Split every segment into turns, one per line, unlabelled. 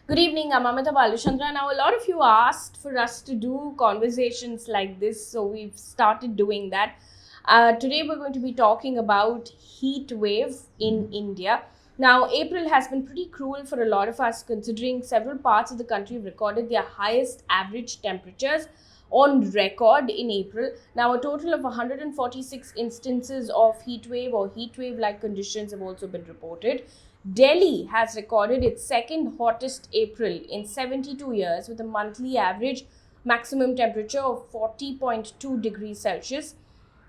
Good evening, I'm Amitha Balachandra. Now, a lot of you asked for us to do conversations like this, so we've started doing that. Today, we're going to be talking about heat wave in India. Now, April has been pretty cruel for a lot of us, considering several parts of the country have recorded their highest average temperatures on record in April. Now, a total of 146 instances of heat wave or heat wave like conditions have also been reported. Delhi has recorded its second hottest April in 72 years with a monthly average maximum temperature of 40.2 degrees Celsius.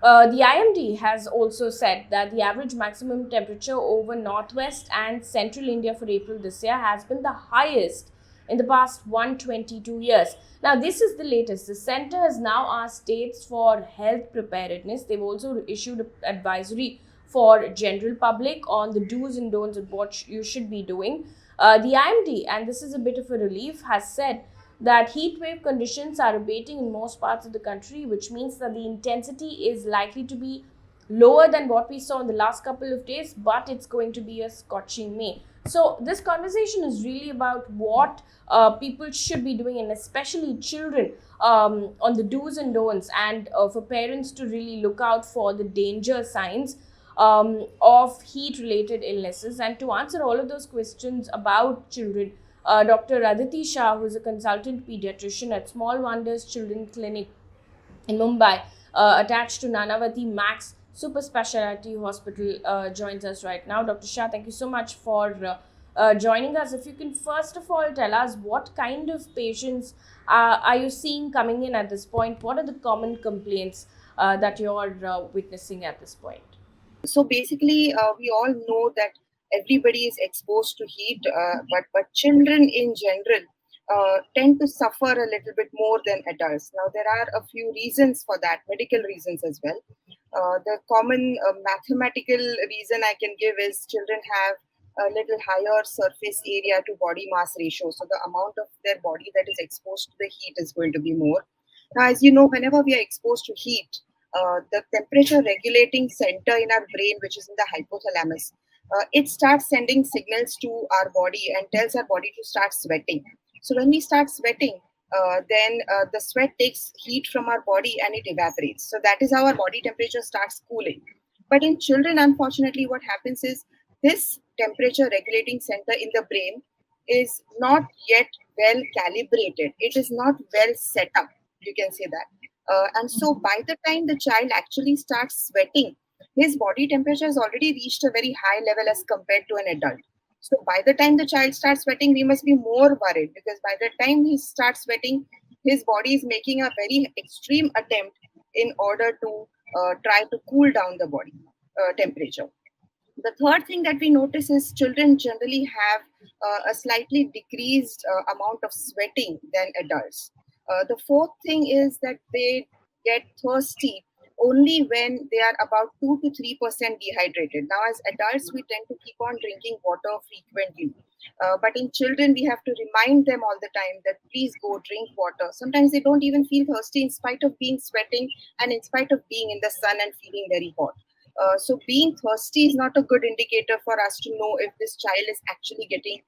The IMD has also said that the average maximum temperature over northwest and central India for April this year has been the highest in the past 122 years. Now, this is the latest. The center has now asked states for health preparedness. They've also issued an advisory for general public on the do's and don'ts of what you should be doing. The IMD, and this is a bit of a relief, has said that heat wave conditions are abating in most parts of the country, which means that the intensity is likely to be lower than what we saw in the last couple of days, but it's going to be a scorching May. So, this conversation is really about what people should be doing, and especially children, on the do's and don'ts, and for parents to really look out for the danger signs of heat related illnesses. And to answer all of those questions about children, Dr. Aditi Shah, who is a consultant pediatrician at Small Wonders Children Clinic in Mumbai, attached to Nanavati Max Super Speciality Hospital, joins us right now. Dr. Shah, thank you so much for joining us. If you can first of all tell us what kind of patients are you seeing coming in at this point? What are the common complaints that you're witnessing at this point?
So basically, we all know that everybody is exposed to heat, but children in general tend to suffer a little bit more than adults. Now, there are a few reasons for that, medical reasons as well. The common mathematical reason I can give is children have a little higher surface area to body mass ratio. So the amount of their body that is exposed to the heat is going to be more. Now, as you know, whenever we are exposed to heat, the temperature regulating center in our brain, which is in the hypothalamus, it starts sending signals to our body and tells our body to start sweating. So when we start sweating, then the sweat takes heat from our body and it evaporates. So that is how our body temperature starts cooling. But in children, unfortunately, what happens is this temperature regulating center in the brain is not yet well calibrated. It is not well set up. You can say that. And so by the time the child actually starts sweating, his body temperature has already reached a very high level as compared to an adult. So by the time the child starts sweating, we must be more worried because by the time he starts sweating, his body is making a very extreme attempt in order to try to cool down the body temperature. The third thing that we notice is children generally have a slightly decreased amount of sweating than adults. The fourth thing is that they get thirsty only when they are about 2 to 3% dehydrated. Now, as adults, we tend to keep on drinking water frequently. But in children, we have to remind them all the time that please go drink water. Sometimes they don't even feel thirsty in spite of being sweating and in spite of being in the sun and feeling very hot. So being thirsty is not a good indicator for us to know if this child is actually getting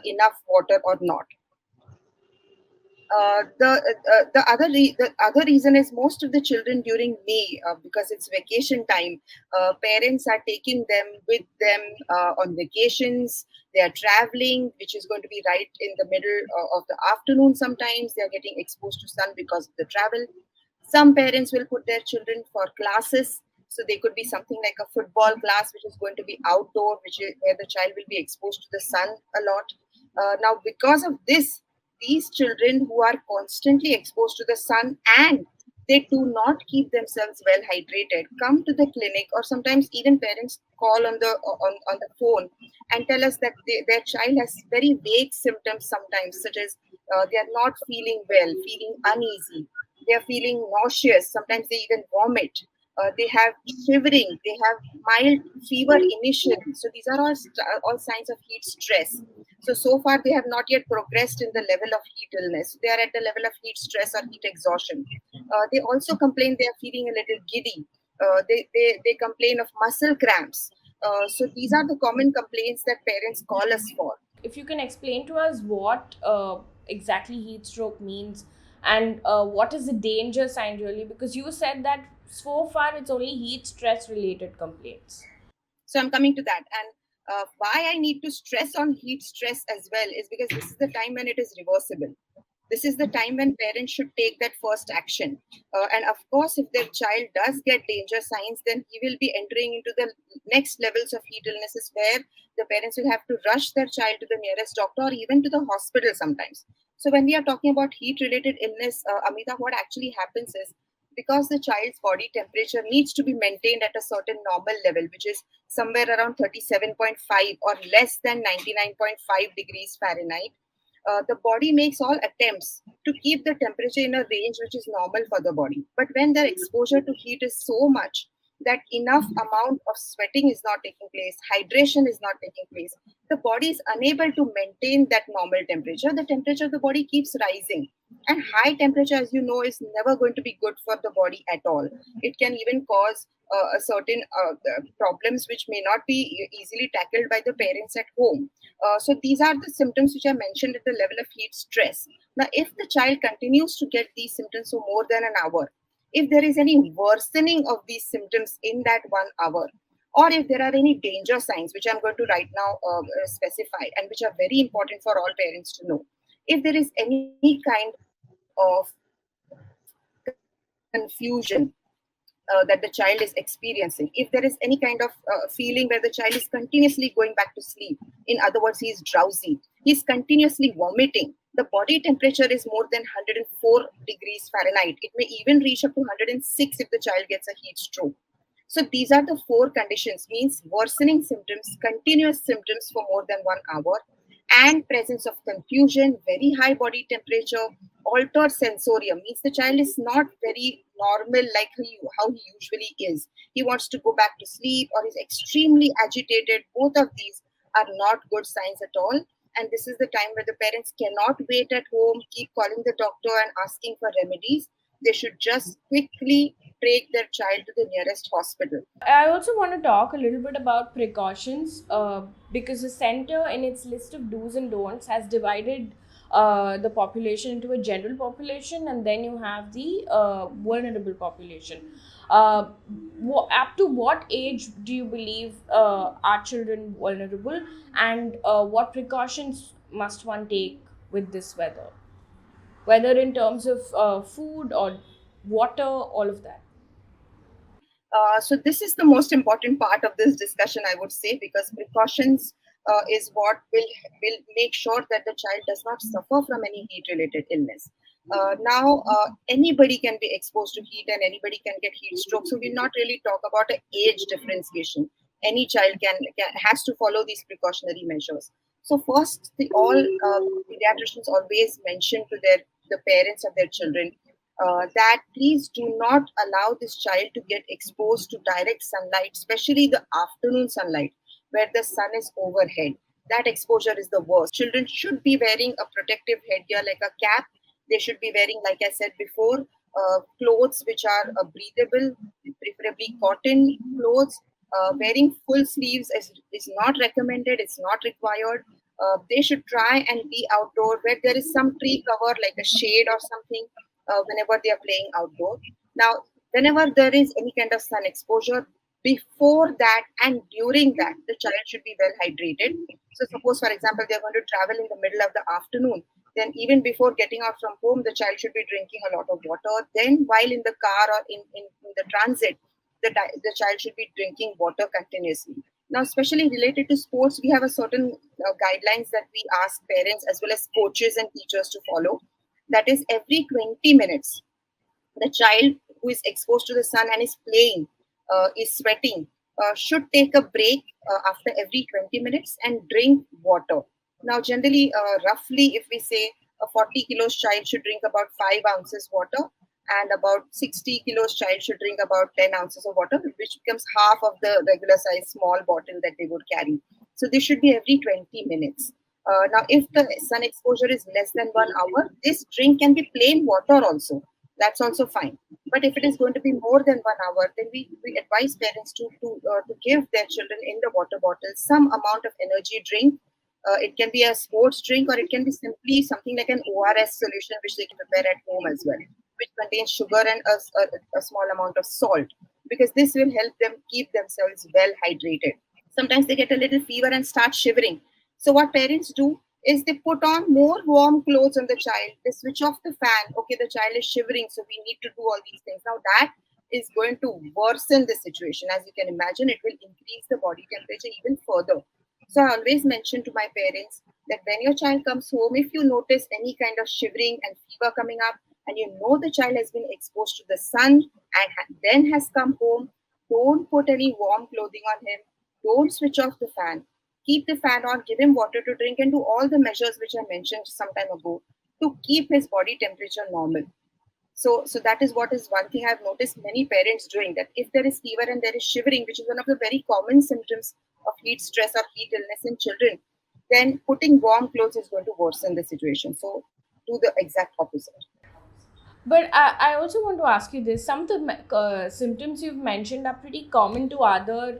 enough water or not. The other reason is most of the children during May, because it's vacation time, parents are taking them with them on vacations. They are traveling, which is going to be right in the middle of the afternoon. Sometimes they are getting exposed to sun because of the travel. Some parents will put their children for classes. So they could be something like a football class, which is going to be outdoor, where the child will be exposed to the sun a lot. Now, because of this, these children who are constantly exposed to the sun and they do not keep themselves well hydrated come to the clinic, or sometimes even parents call on the phone and tell us that their child has very vague symptoms sometimes, such as they are not feeling well, feeling uneasy, they are feeling nauseous, sometimes they even vomit, they have shivering, they have mild fever initially. So these are all signs of heat stress. So far, they have not yet progressed in the level of heat illness. They are at the level of heat stress or heat exhaustion. They also complain they are feeling a little giddy. They complain of muscle cramps. So these are the common complaints that parents call us for.
if you can explain to us what exactly heat stroke means, and what is the danger sign really, because you said that so far it's only heat stress related complaints.
So I'm coming to that. And why I need to stress on heat stress as well is because this is the time when it is reversible. This is the time when parents should take that first action. And of course, if their child does get danger signs, then he will be entering into the next levels of heat illnesses where the parents will have to rush their child to the nearest doctor or even to the hospital sometimes. So when we are talking about heat related illness, Amita, what actually happens is because the child's body temperature needs to be maintained at a certain normal level, which is somewhere around 37.5 or less than 99.5 degrees Fahrenheit, the body makes all attempts to keep the temperature in a range which is normal for the body. But when the exposure to heat is so much that enough amount of sweating is not taking place, hydration is not taking place, the body is unable to maintain that normal temperature. The temperature of the body keeps rising. And high temperature, as you know, is never going to be good for the body at all. It can even cause a certain problems which may not be easily tackled by the parents at home. So these are the symptoms which I mentioned at the level of heat stress. Now, if the child continues to get these symptoms for more than an hour, if there is any worsening of these symptoms in that 1 hour, or if there are any danger signs, which I'm going to right now specify and which are very important for all parents to know, if there is any kind of confusion that the child is experiencing, if there is any kind of feeling where the child is continuously going back to sleep, in other words, he is drowsy, he's continuously vomiting, the body temperature is more than 104 degrees Fahrenheit. It may even reach up to 106 if the child gets a heat stroke. So these are the four conditions, means worsening symptoms, continuous symptoms for more than 1 hour, and presence of confusion, very high body temperature, altered sensorium, means the child is not very normal like how he usually is. He wants to go back to sleep or is extremely agitated. Both of these are not good signs at all. And this is the time where the parents cannot wait at home, keep calling the doctor and asking for remedies. They should just quickly take their child to the nearest hospital.
I also want to talk a little bit about precautions, because the center, in its list of do's and don'ts, has divided the population into a general population, and then you have the vulnerable population. Uh, up to what age do you believe are children vulnerable, and what precautions must one take with this weather? Whether in terms of food or water, all of that.
So this is the most important part of this discussion, I would say, because precautions is what will make sure that the child does not suffer from any heat-related illness. Now, anybody can be exposed to heat, and anybody can get heat stroke. So we'll not really talk about an age differentiation. Any child can has to follow these precautionary measures. So first, all pediatricians always mention to the parents of their children that please do not allow this child to get exposed to direct sunlight, especially the afternoon sunlight where the sun is overhead. That exposure is the worst. Children should be wearing a protective headgear like a cap. They should be wearing, like I said before, clothes which are breathable, preferably cotton clothes. Wearing full sleeves is not recommended, it's not required. They should try and be outdoor where there is some tree cover, like a shade or something, whenever they are playing outdoor. Now, whenever there is any kind of sun exposure, before that and during that, the child should be well hydrated. So, suppose, for example, they are going to travel in the middle of the afternoon, then even before getting out from home, the child should be drinking a lot of water. Then, while in the car or in the transit, the child should be drinking water continuously. Now, especially related to sports, we have a certain guidelines that we ask parents as well as coaches and teachers to follow. That is, every 20 minutes, the child who is exposed to the sun and is playing, is sweating, should take a break after every 20 minutes and drink water. Now, generally, roughly, if we say a 40 kilos child should drink about 5 ounces water, and about 60 kilos child should drink about 10 ounces of water, which becomes half of the regular size small bottle that they would carry. So this should be every 20 minutes. Now, if the sun exposure is less than 1 hour, this drink can be plain water also. That's also fine. But if it is going to be more than 1 hour, then we advise parents to give their children in the water bottle some amount of energy drink, It can be a sports drink, or it can be simply something like an ORS solution, which they can prepare at home as well, which contains sugar and a small amount of salt, because this will help them keep themselves well hydrated. Sometimes they get a little fever and start shivering. So what parents do is they put on more warm clothes on the child. They switch off the fan. Okay, the child is shivering, so we need to do all these things. Now that is going to worsen the situation. As you can imagine, it will increase the body temperature even further. So I always mention to my parents that when your child comes home, if you notice any kind of shivering and fever coming up, and you know the child has been exposed to the sun and then has come home, don't put any warm clothing on him. Don't switch off the fan. Keep the fan on, give him water to drink, and do all the measures which I mentioned some time ago to keep his body temperature normal. So that is what is one thing I've noticed many parents doing, that if there is fever and there is shivering, which is one of the very common symptoms of heat stress or heat illness in children, then putting warm clothes is going to worsen the situation. So do the exact opposite.
But I also want to ask you this. Some of the symptoms you've mentioned are pretty common to other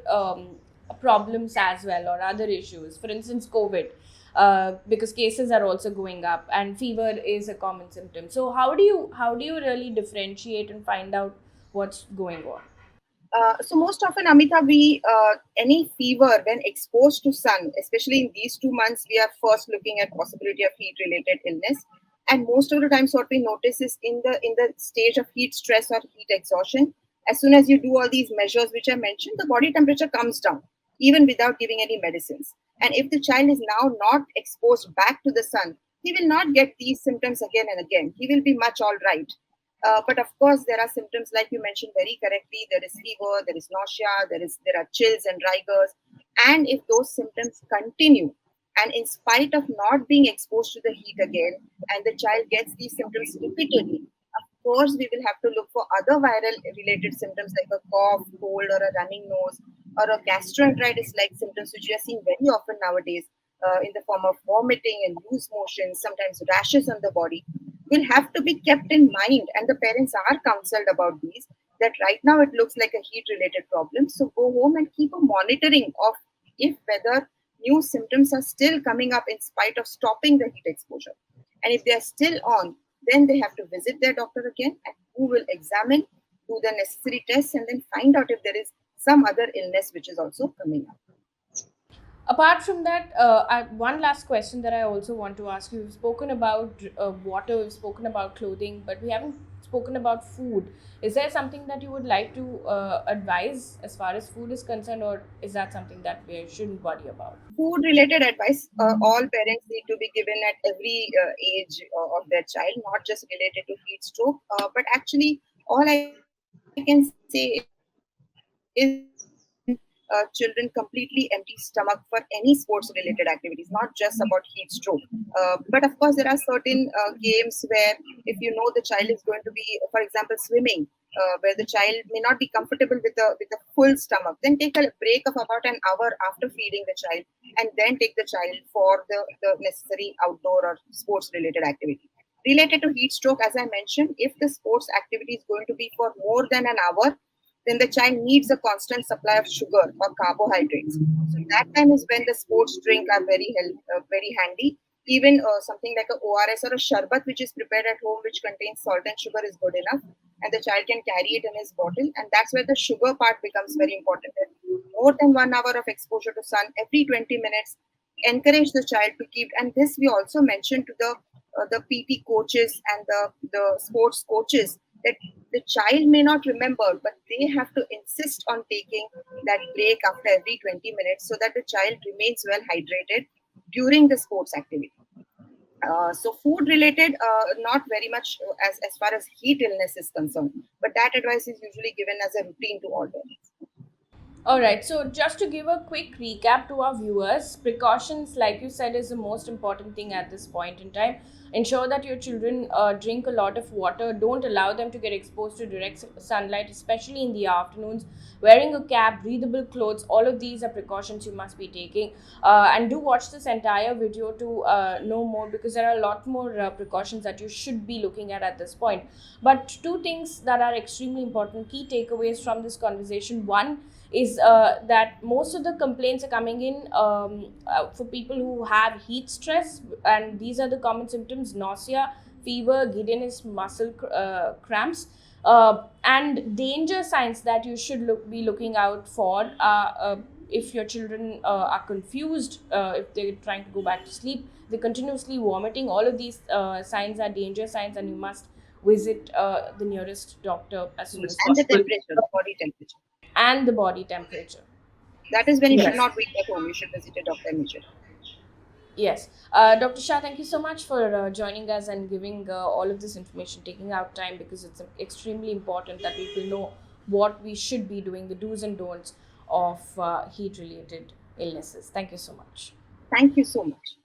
problems as well, or other issues. For instance, COVID, because cases are also going up, and fever is a common symptom. So how do you really differentiate and find out what's going on?
So most often, Amita, we any fever when exposed to sun, especially in these 2 months, we are first looking at possibility of heat-related illness. And most of the times, what we notice is in the stage of heat stress or heat exhaustion, as soon as you do all these measures which I mentioned, the body temperature comes down, even without giving any medicines. And if the child is now not exposed back to the sun, he will not get these symptoms again and again. He will be much all right. But of course, there are symptoms like you mentioned very correctly. There is fever, there is nausea, there are chills and rigors, and if those symptoms continue, and in spite of not being exposed to the heat again, and the child gets these symptoms repeatedly, of course, we will have to look for other viral related symptoms like a cough, cold, or a running nose, or a gastroenteritis like symptoms, which we are seeing very often nowadays in the form of vomiting and loose motion, sometimes rashes on the body, will have to be kept in mind. And the parents are counseled about these, that right now it looks like a heat related problem. So go home and keep a monitoring of if whether new symptoms are still coming up in spite of stopping the heat exposure. And if they are still on, then they have to visit their doctor again, and who will examine, do the necessary tests, and then find out if there is some other illness which is also coming up.
Apart from that, one last question that I also want to ask you. We've spoken about water, we've spoken about clothing, but we haven't spoken about food. Is there something that you would like to advise as far as food is concerned, or is that something that we shouldn't worry about?
Food related advice, all parents need to be given at every age of their child, not just related to heat stroke, but actually all I can say is children completely empty stomach for any sports related activities, not just about heat stroke. But of course, there are certain games where if you know the child is going to be, for example, swimming, where the child may not be comfortable with a full stomach, then take a break of about an hour after feeding the child, and then take the child for the necessary outdoor or sports related activity. Related to heat stroke, as I mentioned, if the sports activity is going to be for more than an hour, then the child needs a constant supply of sugar or carbohydrates. So that time is when the sports drink are very handy. Even something like a ORS or a sharbat, which is prepared at home, which contains salt and sugar, is good enough, and the child can carry it in his bottle. And that's where the sugar part becomes very important. More than 1 hour of exposure to sun every 20 minutes, encourage the child to keep. And this we also mentioned to the PT coaches and the sports coaches, that the child may not remember, but they have to insist on taking that break after every 20 minutes, so that the child remains well hydrated during the sports activity. So food related, not very much as far as heat illness is concerned, but that advice is usually given as a routine to all parents.
All right, so just to give a quick recap to our viewers, precautions, like you said, is the most important thing at this point in time. Ensure that your children drink a lot of water. Don't allow them to get exposed to direct sunlight, especially in the afternoons. Wearing a cap, breathable clothes, all of these are precautions you must be taking. And do watch this entire video to know more, because there are a lot more precautions that you should be looking at this point. But two things that are extremely important, key takeaways from this conversation. One is that most of the complaints are coming in for people who have heat stress, and these are the common symptoms: nausea, fever, giddiness, muscle cramps. And danger signs that you should be looking out for if your children are confused, if they're trying to go back to sleep, they're continuously vomiting. All of these signs are danger signs, and you must visit the nearest doctor as soon as
And the
possible.
temperature, the body temperature.
And the body temperature.
That is when you should
Yes.
not wait at home. You should visit a doctor immediately.
Yes. Dr. Shah, thank you so much for joining us and giving all of this information, taking out time, because it's extremely important that people know what we should be doing, the do's and don'ts of heat related illnesses. Thank you so much.
Thank you so much.